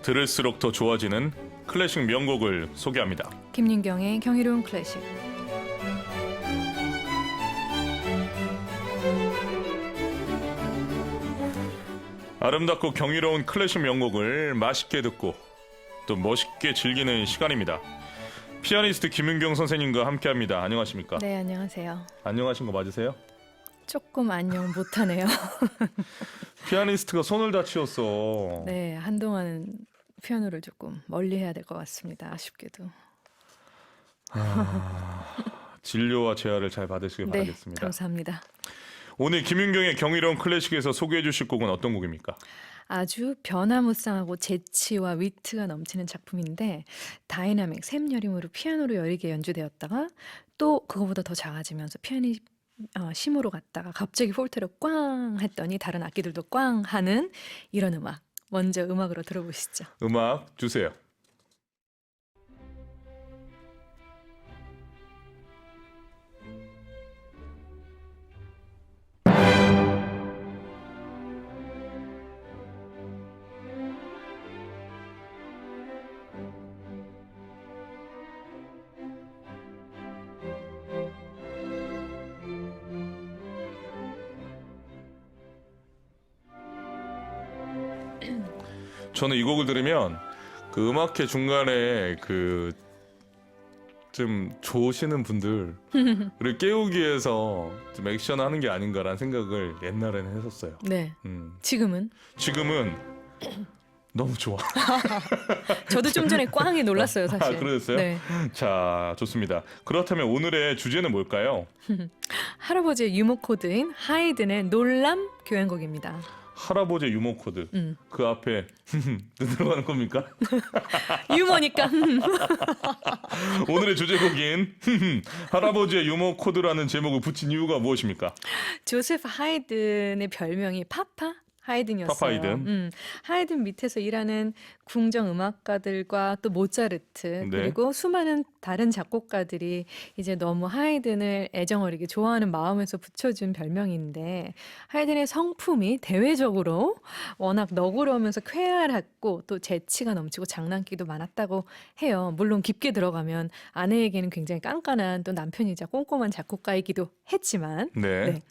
들을수록 더 좋아지는 클래식 명곡을 소개합니다. 김윤경의 경이로운 클래식. 아름답고 경이로운 클래식 명곡을 맛있게 듣고 또 멋있게 즐기는 시간입니다. 피아니스트 김윤경 선생님과 함께합니다. 안녕하십니까? 네, 안녕하세요. 안녕하신 거 맞으세요? 조금 안녕 못하네요. 피아니스트가 손을 다치셨어. 네, 한동안은 피아노를 조금 멀리 해야 될 것 같습니다. 아쉽게도. 진료와 재활을 잘 받으시길 네, 바라겠습니다. 감사합니다. 오늘 김윤경의 경이로운 클래식에서 소개해 주실 곡은 어떤 곡입니까? 아주 변화무쌍하고 재치와 위트가 넘치는 작품인데 다이나믹 샘 여림으로 피아노로 여리게 연주되었다가 또 그거보다 더 작아지면서 심으로 갔다가 갑자기 폴트로 꽝 했더니 다른 악기들도 꽝 하는 이런 음악. 먼저 음악으로 들어보시죠. 음악 주세요. 저는 이 곡을 들으면 그 음악회 중간에 그 좀 조시는 분들을 깨우기 위해서 좀 액션하는 게 아닌가라는 생각을 옛날에는 했었어요. 네. 지금은? 지금은 너무 좋아. 저도 좀 전에 꽝에 놀랐어요, 사실. 아, 그러셨어요? 네. 자, 좋습니다. 그렇다면 오늘의 주제는 뭘까요? 할아버지의 유머 코드인 하이든의 놀람 교향곡입니다. 할아버지의 유머 코드. 그 앞에 들어가는 겁니까? 유머니까. 오늘의 주제곡인 할아버지의 유머 코드라는 제목을 붙인 이유가 무엇입니까? 조세프 하이든의 별명이 파파 하이든이었어요. 파파 하이든. 하이든 밑에서 일하는 궁정 음악가들과 또 모차르트 네. 그리고 수많은 다른 작곡가들이 이제 너무 하이든을 애정어리게 좋아하는 마음에서 붙여준 별명인데 하이든의 성품이 대외적으로 워낙 너그러우면서 쾌활했고 또 재치가 넘치고 장난기도 많았다고 해요. 물론 깊게 들어가면 아내에게는 굉장히 깐깐한 또 남편이자 꼼꼼한 작곡가이기도 했지만 네.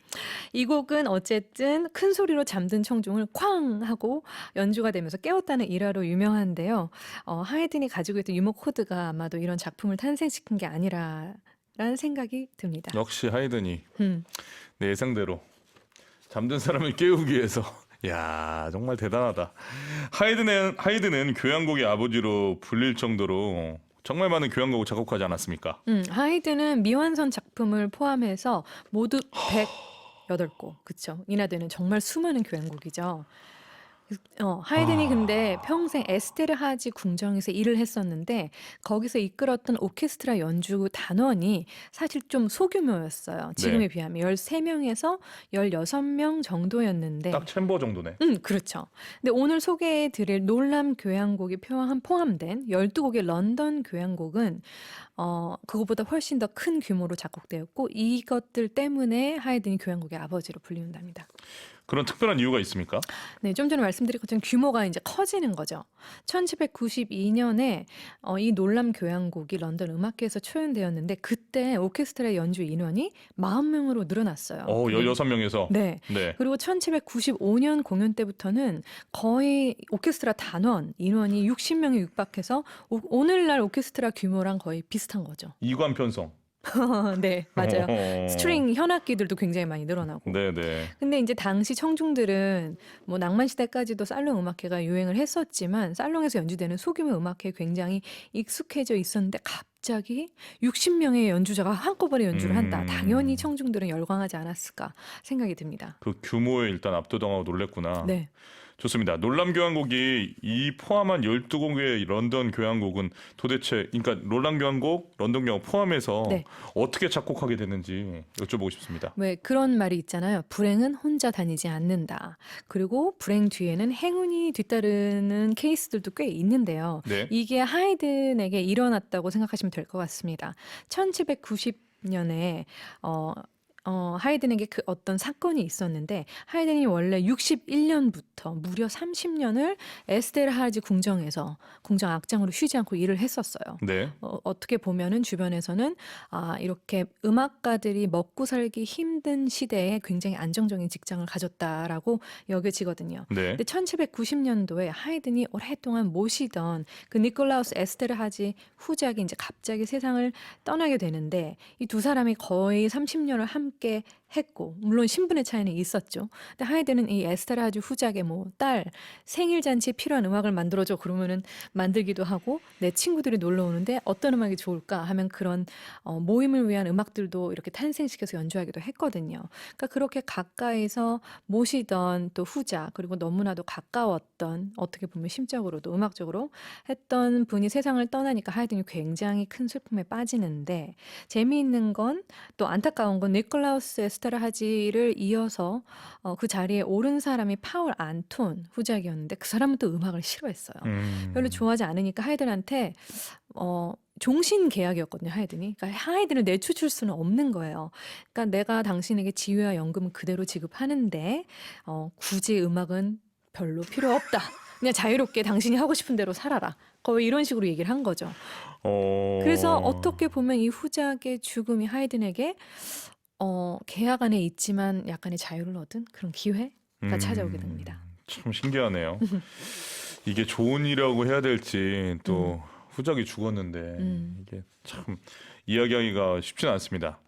이 곡은 어쨌든 큰 소리로 잠든 청중을 쾅 하고 연주가 되면서 깨웠다는 일화로 유명한데요. 하이든이 가지고 있던 유머 코드가 아마도 이런 작품을 탄생시킨 게 아니라라는 생각이 듭니다. 역시 하이든이 음. 내 예상대로 잠든 사람을 깨우기 위해서 야 정말 대단하다. 하이든은 교향곡의 아버지로 불릴 정도로 정말 많은 교향곡을 작곡하지 않았습니까? 하이든은 미완성 작품을 포함해서 모두 108곡, 그쵸? 이나 되는 정말 수많은 교향곡이죠. 하이든이 근데 평생 에스테르하지 궁정에서 일을 했었는데 거기서 이끌었던 오케스트라 연주 단원이 사실 좀 소규모였어요. 지금에 네. 비하면 13명에서 16명 정도였는데 딱 챔버 정도네. 그렇죠. 근데 오늘 소개해 드릴 놀람 교향곡이 포함된 12곡의 런던 교향곡은 그것보다 훨씬 더 큰 규모로 작곡되었고 이것들 때문에 하이든이 교향곡의 아버지로 불리운답니다. 그런 특별한 이유가 있습니까? 네, 좀 전에 말씀드린 것처럼 규모가 이제 커지는 거죠. 1792년에 이 놀람 교향곡이 런던 음악회에서 초연되었는데 그때 오케스트라 연주 인원이 40명으로 늘어났어요. 16명에서. 네. 네. 그리고 1795년 공연 때부터는 거의 오케스트라 단원 인원이 60명에 육박해서 오늘날 오케스트라 규모랑 거의 비슷한 거죠. 이관 편성. 네, 맞아요. 스트링 현악기들도 굉장히 많이 늘어나고. 네네. 근데 이제 당시 청중들은 뭐 낭만 시대까지도 살롱 음악회가 유행을 했었지만 살롱에서 연주되는 소규모 음악회에 굉장히 익숙해져 있었는데 갑자기 60명의 연주자가 한꺼번에 연주를 한다. 당연히 청중들은 열광하지 않았을까 생각이 듭니다. 그 규모에 일단 압도당하고 놀랬구나. 네. 좋습니다. 놀람 교향곡이 이 포함한 12곡의 런던 교향곡은 도대체 그러니까 놀람 교향곡, 런던 교향곡 포함해서 네. 어떻게 작곡하게 됐는지 여쭤보고 싶습니다. 왜 그런 말이 있잖아요. 불행은 혼자 다니지 않는다. 그리고 불행 뒤에는 행운이 뒤따르는 케이스들도 꽤 있는데요. 네. 이게 하이든에게 일어났다고 생각하시면 될 것 같습니다. 1790년에 하이든에게 그 어떤 사건이 있었는데 하이든이 원래 61년부터 무려 30년을 에스테르하지 궁정에서 궁정 악장으로 쉬지 않고 일을 했었어요. 네. 어떻게 보면은 주변에서는 이렇게 음악가들이 먹고 살기 힘든 시대에 굉장히 안정적인 직장을 가졌다라고 여겨지거든요. 네. 근데 1790년도에 하이든이 오랫동안 모시던 그 니콜라우스 에스테르하지 후작이 이제 갑자기 세상을 떠나게 되는데 이 두 사람이 거의 30년을 함께 했고 물론 신분의 차이는 있었죠. 근데 하이든은 이 에스테르하지 후작의 뭐 딸 생일 잔치에 필요한 음악을 만들어줘 그러면은 만들기도 하고 내 친구들이 놀러 오는데 어떤 음악이 좋을까 하면 그런 모임을 위한 음악들도 이렇게 탄생시켜서 연주하기도 했거든요. 그러니까 그렇게 가까이서 모시던 또 후자 그리고 너무나도 가까웠던 어떻게 보면 심적으로도 음악적으로 했던 분이 세상을 떠나니까 하이든이 굉장히 큰 슬픔에 빠지는데 재미있는 건 또 안타까운 건 니콜라우스 에스테르하지를 이어서 그 자리에 오른 사람이 파울 안톤 후작이었는데 그 사람은 또 음악을 싫어했어요. 별로 좋아하지 않으니까 하이든한테 종신 계약이었거든요, 하이든이. 그러니까 하이든을 내쫓을 수는 없는 거예요. 그러니까 내가 당신에게 지위와 연금은 그대로 지급하는데 굳이 음악은 별로 필요 없다. 그냥 자유롭게 당신이 하고 싶은 대로 살아라. 거의 이런 식으로 얘기를 한 거죠. 그래서 어떻게 보면 이 후작의 죽음이 하이든에게 계약 안에 있지만 약간의 자유를 얻은 그런 기회가 찾아오게 됩니다. 참 신기하네요. 이게 좋은 일이라고 해야 될지 또 후작이 죽었는데 이게 참 이야기하기가 쉽지는 않습니다.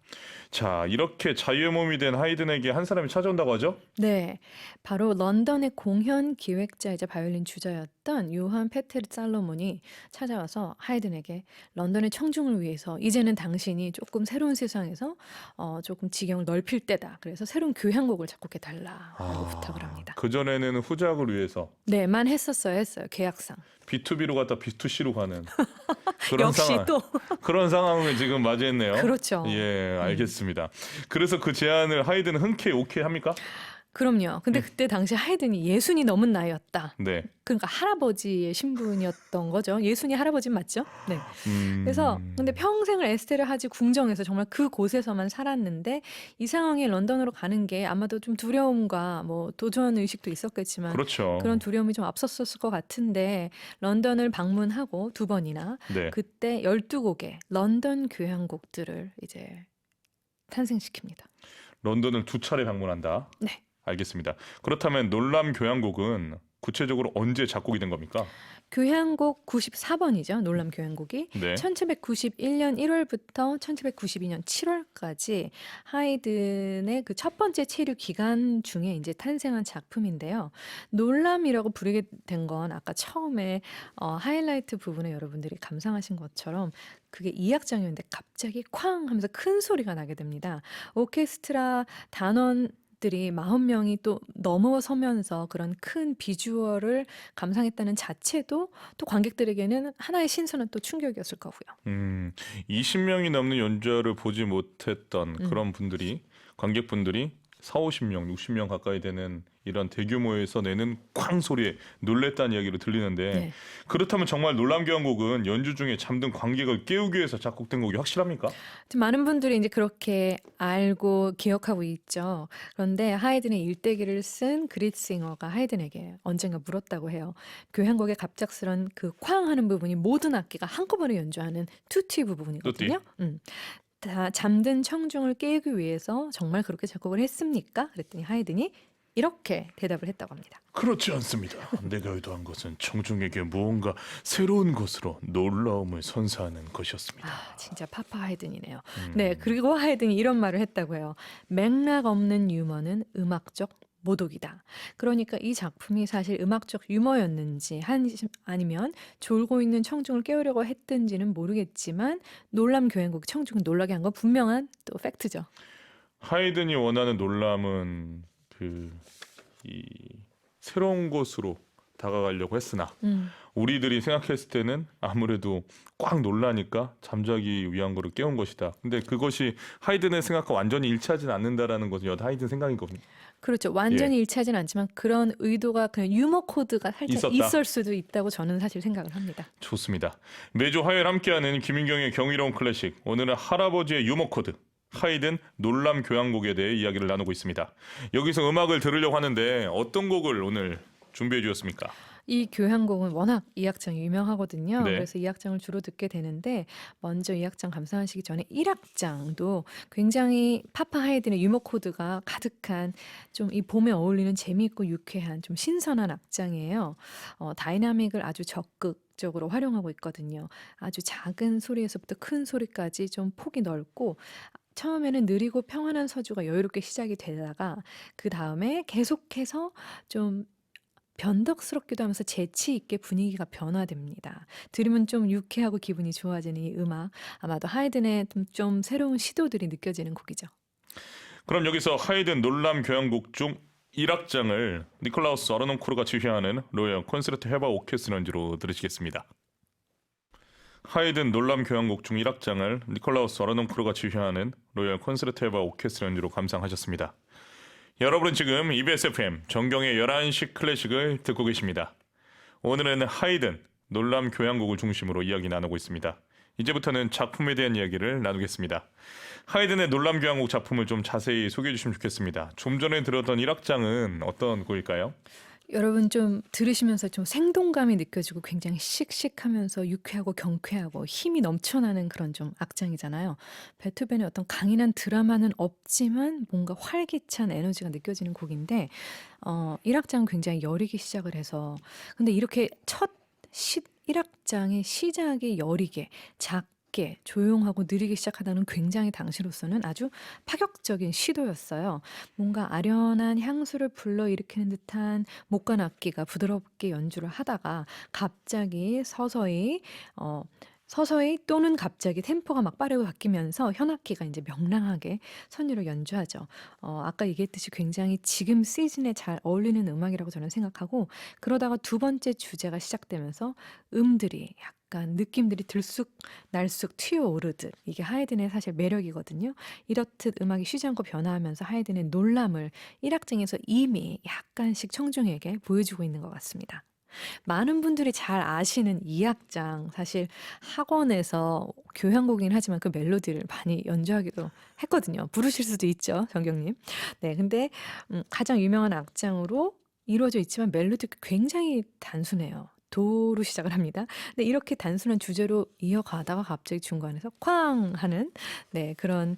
자, 이렇게 자유의 몸이 된 하이든에게 한 사람이 찾아온다고 하죠? 네, 바로 런던의 공연 기획자이자 바이올린 주자였던 요한 페테르 살로몬이 찾아와서 하이든에게 런던의 청중을 위해서 이제는 당신이 조금 새로운 세상에서 조금 지경을 넓힐 때다. 그래서 새로운 교향곡을 작곡해 달라고 부탁을 합니다. 그전에는 후작을 위해서 네만 했어요. 계약상. B2B로 갔다 B2C로 가는 그런 역시 상황. 또 그런 상황을 지금 맞이했네요. 그렇죠. 예, 알겠습니다. 그래서 그 제안을 하이든은 흔쾌히 오케이 합니까? 그럼요. 근데 그때 당시 하이든이 예순이 넘은 나이였다. 네. 그러니까 할아버지의 신분이었던 거죠. 예순이 할아버지 맞죠? 네. 그래서 근데 평생을 에스테르하지 궁정에서 정말 그곳에서만 살았는데 이 상황에 런던으로 가는 게 아마도 좀 두려움과 뭐 도전 의식도 있었겠지만 그렇죠. 그런 두려움이 좀 앞섰을 것 같은데 런던을 방문하고 두 번이나 네. 그때 12곡의 런던 교향곡들을 이제 탄생시킵니다. 런던을 두 차례 방문한다. 네. 알겠습니다. 그렇다면 놀람 교향곡은 구체적으로 언제 작곡이 된 겁니까? 교향곡 94번이죠. 놀람 교향곡이 네. 1791년 1월부터 1792년 7월까지 하이든의 그 첫 번째 체류 기간 중에 이제 탄생한 작품인데요. 놀람이라고 부르게 된 건 아까 처음에 하이라이트 부분에 여러분들이 감상하신 것처럼 그게 2악장이었는데 갑자기 쾅 하면서 큰 소리가 나게 됩니다. 오케스트라 단원들이 40명이 또 넘어서면서 그런 큰 비주얼을 감상했다는 자체도 또 관객들에게는 하나의 신선한 또 충격이었을 거고요. 20명이 넘는 연주를 보지 못했던 그런 분들이 관객분들이 40~50명, 60명 가까이 되는 이런 대규모에서 내는 쾅 소리에 놀랬다는 이야기로 들리는데 네. 그렇다면 정말 놀람교향곡은 연주 중에 잠든 관객을 깨우기 위해서 작곡된 곡이 확실합니까? 많은 분들이 이제 그렇게 알고 기억하고 있죠. 그런데 하이든의 일대기를 쓴 그리트싱어가 하이든에게 언젠가 물었다고 해요. 교향곡의 갑작스런 그 쾅 하는 부분이 모든 악기가 한꺼번에 연주하는 투티 부분이거든요. 다 잠든 청중을 깨우기 위해서 정말 그렇게 작곡을 했습니까? 그랬더니 하이든이 이렇게 대답을 했다고 합니다. 그렇지 않습니다. 내가 의도한 것은 청중에게 무언가 새로운 것으로 놀라움을 선사하는 것이었습니다. 진짜 파파 하이든이네요. 네, 그리고 하이든이 이런 말을 했다고 해요. 맥락 없는 유머는 음악적 모독이다. 그러니까 이 작품이 사실 음악적 유머였는지 아니면 졸고 있는 청중을 깨우려고 했든지는 모르겠지만 놀람 교향곡 청중을 놀라게 한 건 분명한 또 팩트죠. 하이든이 원하는 놀람은 이 새로운 곳으로 다가가려고 했으나 우리들이 생각했을 때는 아무래도 꽉 놀라니까 잠자기 위한 거를 깨운 것이다. 근데 그것이 하이든의 생각과 완전히 일치하지는 않는다라는 것은 여타 하이든 생각이거든요. 그렇죠. 완전히 일치하진 않지만 그런 의도가 그냥 유머 코드가 살짝 있을 수도 있다고 저는 사실 생각을 합니다. 좋습니다. 매주 화요일 함께하는 김윤경의 경이로운 클래식. 오늘은 할아버지의 유머 코드 하이든 놀람 교향곡에 대해 이야기를 나누고 있습니다. 여기서 음악을 들으려고 하는데 어떤 곡을 오늘 준비해 주셨습니까? 이 교향곡은 워낙 이 악장이 유명하거든요. 네. 그래서 이 악장을 주로 듣게 되는데 먼저 이 악장 감상하시기 전에 1악장도 굉장히 파파 하이든의 유머 코드가 가득한 좀 이 봄에 어울리는 재미있고 유쾌한 좀 신선한 악장이에요. 다이나믹을 아주 적극적으로 활용하고 있거든요. 아주 작은 소리에서부터 큰 소리까지 좀 폭이 넓고 처음에는 느리고 평안한 서주가 여유롭게 시작이 되다가 그 다음에 계속해서 좀 변덕스럽기도 하면서 재치 있게 분위기가 변화됩니다. 들으면 좀 유쾌하고 기분이 좋아지는 이 음악, 아마도 하이든의 좀 새로운 시도들이 느껴지는 곡이죠. 그럼 여기서 하이든 놀람 교향곡 중 1악장을 니콜라우스 아르논코르가 지휘하는 로열 콘서트 헤바 오케스트라 연주로 들으시겠습니다. 하이든 놀람 교향곡 중 1악장을 니콜라우스 아르논코르가 지휘하는 로열 콘서트 헤바 오케스트라 연주로 감상하셨습니다. 여러분은 지금 EBS FM 정경의 11시 클래식을 듣고 계십니다. 오늘은 하이든 놀람 교향곡을 중심으로 이야기 나누고 있습니다. 이제부터는 작품에 대한 이야기를 나누겠습니다. 하이든의 놀람 교향곡 작품을 좀 자세히 소개해 주시면 좋겠습니다. 좀 전에 들었던 1악장은 어떤 곡일까요? 여러분 좀 들으시면서 좀 생동감이 느껴지고 굉장히 씩씩하면서 유쾌하고 경쾌하고 힘이 넘쳐나는 그런 좀 악장이잖아요. 베토벤의 어떤 강인한 드라마는 없지만 뭔가 활기찬 에너지가 느껴지는 곡인데 1악장은 굉장히 여리게 시작을 해서 근데 이렇게 첫 1악장의 시작이 여리게 작게 조용하고 느리게 시작하다는 굉장히 당시로서는 아주 파격적인 시도였어요. 뭔가 아련한 향수를 불러일으키는 듯한 목관 악기가 부드럽게 연주를 하다가 갑자기 서서히 또는 갑자기 템포가 막 빠르게 바뀌면서 현악기가 이제 명랑하게 선율을 연주하죠. 아까 얘기했듯이 굉장히 지금 시즌에 잘 어울리는 음악이라고 저는 생각하고 그러다가 두 번째 주제가 시작되면서 음들이 약간 느낌들이 들쑥날쑥 튀어오르듯 이게 하이든의 사실 매력이거든요. 이렇듯 음악이 쉬지 않고 변화하면서 하이든의 놀람을 1악장에서 이미 약간씩 청중에게 보여주고 있는 것 같습니다. 많은 분들이 잘 아시는 이 악장 사실 학원에서 교향곡이긴 하지만 그 멜로디를 많이 연주하기도 했거든요. 부르실 수도 있죠, 정경님. 네, 근데 가장 유명한 악장으로 이루어져 있지만 멜로디가 굉장히 단순해요. 도로 시작을 합니다. 근데 이렇게 단순한 주제로 이어가다가 갑자기 중간에서 쾅 하는 그런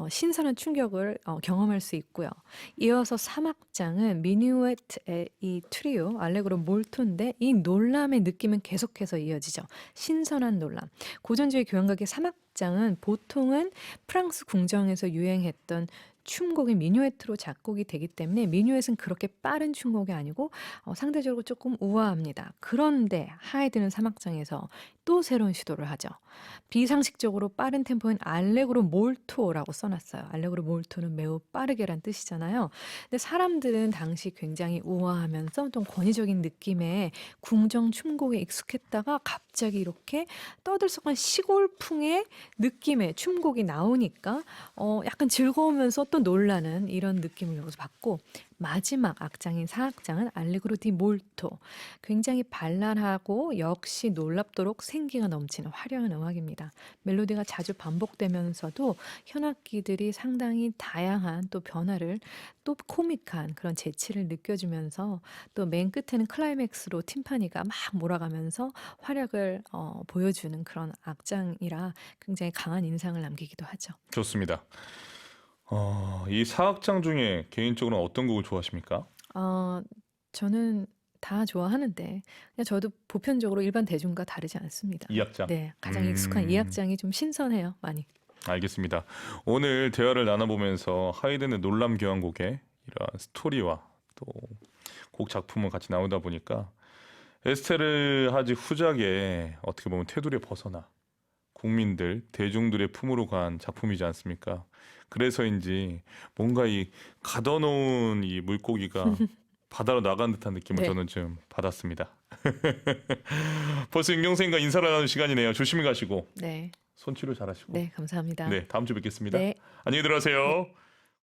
신선한 충격을 경험할 수 있고요. 이어서 3악장은 미뉴엣의 이 트리오 알레그로 몰토인데 이 놀람의 느낌은 계속해서 이어지죠. 신선한 놀람. 고전주의 교향곡의 3악장은 보통은 프랑스 궁정에서 유행했던 춤곡이 미뉴엣으로 작곡이 되기 때문에 미뉴엣은 그렇게 빠른 춤곡이 아니고 상대적으로 조금 우아합니다. 그런데 하이든은 3악장에서 또 새로운 시도를 하죠. 비상식적으로 빠른 템포인 알레그로 몰토라고 써놨어요. 알레그로 몰토는 매우 빠르게란 뜻이잖아요. 근데 사람들은 당시 굉장히 우아하면서 좀 권위적인 느낌의 궁정 춤곡에 익숙했다가 갑자기 이렇게 떠들썩한 시골풍의 느낌의 춤곡이 나오니까 약간 즐거우면서 또 놀라는 이런 느낌을 여기서 받고 마지막 악장인 4악장은 알레그로 디 몰토. 굉장히 발랄하고 역시 놀랍도록 생기가 넘치는 화려한 음악입니다. 멜로디가 자주 반복되면서도 현악기들이 상당히 다양한 또 변화를 또 코믹한 그런 재치를 느껴주면서 또 맨 끝에는 클라이맥스로 팀파니가 막 몰아가면서 활약을 보여주는 그런 악장이라 굉장히 강한 인상을 남기기도 하죠. 좋습니다. 이 4악장 중에 개인적으로 어떤 곡을 좋아하십니까? 저는 다 좋아하는데 그냥 저도 보편적으로 일반 대중과 다르지 않습니다. 2악장. 네, 가장 익숙한 2악장이 좀 신선해요, 많이. 알겠습니다. 오늘 대화를 나눠보면서 하이든의 놀람 교향곡의 이러한 스토리와 또 곡 작품을 같이 나오다 보니까 에스테르하지 후작에 어떻게 보면 테두리에 벗어나 국민들, 대중들의 품으로 간 작품이지 않습니까? 그래서인지 뭔가 이 가둬놓은 이 물고기가 바다로 나간 듯한 느낌을 네. 저는 좀 받았습니다. 벌써 윤경생과 인사를 나누는 시간이네요. 조심히 가시고 네, 손 치료 잘하시고. 네, 감사합니다. 네, 다음 주 뵙겠습니다. 네. 안녕히 들어가세요.